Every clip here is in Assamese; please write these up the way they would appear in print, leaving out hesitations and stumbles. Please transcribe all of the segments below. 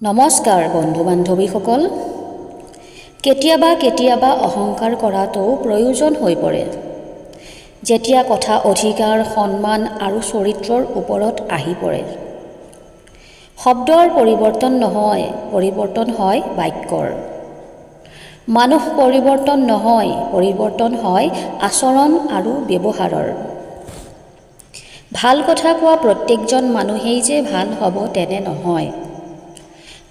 নমস্কাৰ বন্ধু বান্ধৱীসকল। কেতিয়াবা অহংকাৰ কৰাটো প্ৰয়োজন হৈ পৰে, যেতিয়া কথা অধিকাৰ, সন্মান আৰু চৰিত্ৰৰ ওপৰত আহি পৰে। শব্দৰ পৰিৱৰ্তন নহয়, পৰিৱৰ্তন হয় বাক্যৰ। মানুহ পৰিৱৰ্তন নহয়, পৰিৱৰ্তন হয় আচৰণ আৰু ব্যৱহাৰৰ। ভাল কথা কোৱা প্ৰত্যেকজন মানুহেই যে ভাল হ'ব তেনে নহয়।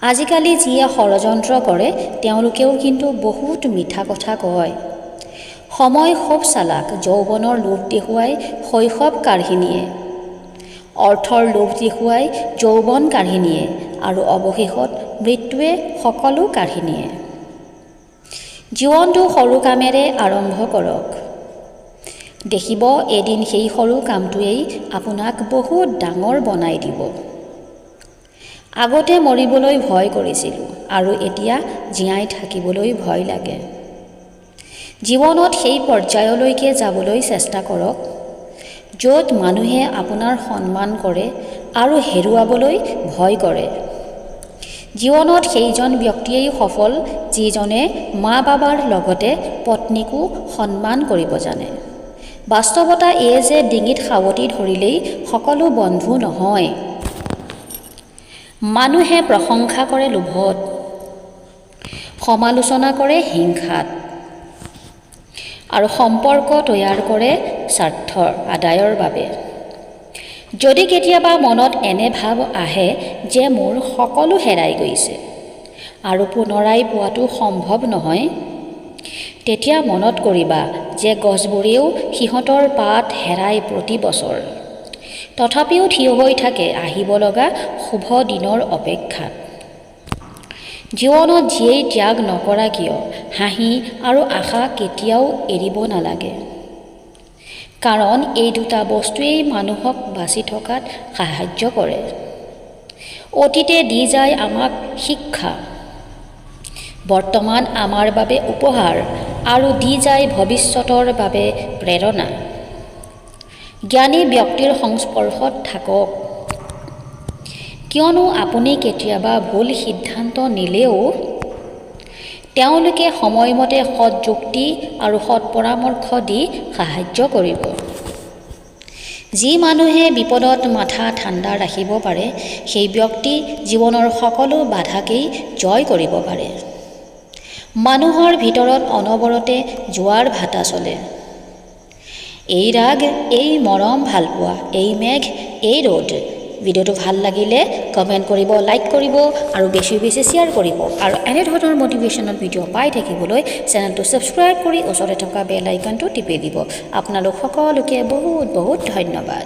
আজিকালি যিয়ে ষড়যন্ত্ৰ কৰে তেওঁলোকেও কিন্তু বহুত মিঠা কথা কয়। সময় খুব চালাক, যৌৱনৰ লোভ দেখুৱাই শৈশৱ কাঢ়ি নিয়ে, অৰ্থৰ লোভ দেখুৱাই যৌৱন কাঢ়ি নিয়ে আৰু অৱশেষত মৃত্যুৱে সকলো কাঢ়ি নিয়ে। জীৱনটো সৰু কামেৰে আৰম্ভ কৰক, দেখিব এদিন সেই সৰু কামটোৱেই আপোনাক বহুত ডাঙৰ বনাই দিব। আগতে মৰিবলৈ ভয় কৰিছিলোঁ আৰু এতিয়া জীয়াই থাকিবলৈ ভয় লাগে। জীৱনত সেই পৰ্যায়লৈকে যাবলৈ চেষ্টা কৰক য'ত মানুহে আপোনাৰ সন্মান কৰে আৰু হেৰুৱাবলৈ ভয় কৰে। জীৱনত সেইজন ব্যক্তিয়েই সফল যিজনে মা বাবাৰ লগতে পত্নীকো সন্মান কৰিব জানে। বাস্তৱতা এই যে ডিঙিত সাৱটি ধৰিলেই সকলো বন্ধু নহয়। মানুহে প্ৰশংসা কৰে লোভত, সমালোচনা কৰে হিংসাত আৰু সম্পৰ্ক তৈয়াৰ কৰে স্বাৰ্থৰ আদায়ৰ বাবে। যদি কেতিয়াবা মনত এনে ভাৱ আহে যে মোৰ সকলো হেৰাই গৈছে আৰু পুনৰাই পোৱাটো সম্ভৱ নহয়, তেতিয়া মনত কৰিবা যে গছবোৰেও সিহঁতৰ পাত হেৰাই প্ৰতি বছৰ, তথাপিও থিয় হৈ থাকে আহিব লগা শুভ দিনৰ অপেক্ষাত। জীৱনত যিয়েই ত্যাগ নকৰা কিয়, হাঁহি আৰু আশা কেতিয়াও এৰিব নালাগে, কাৰণ এই দুটা বস্তুৱেই মানুহক বাচি থকাত সাহায্য কৰে। অতীতে দি যায় আমাক শিক্ষা, বৰ্তমান আমাৰ বাবে উপহাৰ আৰু দি যায় ভৱিষ্যতৰ বাবে প্ৰেৰণা। জ্ঞানী ব্যক্তিৰ সংস্পৰ্শত থাকক, কিয়নো আপুনি কেতিয়াবা ভুল সিদ্ধান্ত নিলেও তেওঁলোকে সময়মতে সৎ যুক্তি আৰু সৎ পৰামৰ্শ দি সাহায্য কৰিব। যি মানুহে বিপদত মাথা ঠাণ্ডা ৰাখিব পাৰে সেই ব্যক্তি জীৱনৰ সকলো বাধাকেই জয় কৰিব পাৰে। মানুহৰ ভিতৰত অনবৰতে জোৱাৰ ভাটা চলে। এই ৰাগ, এই মৰম, ভালপোৱা, এই মেঘ, এই ৰ'দ। ভিডিঅ'টো ভাল লাগিলে কমেণ্ট কৰিব, লাইক কৰিব আৰু বেছি শ্বেয়াৰ কৰিব। আৰু এনেধৰণৰ মটিভেশ্যনেল ভিডিঅ' পাই থাকিবলৈ চেনেলটো ছাবস্ক্ৰাইব কৰি ওচৰতে থকা বেল আইকনটো টিপি দিব। আপোনালোক সকলোকে বহুত বহুত ধন্যবাদ।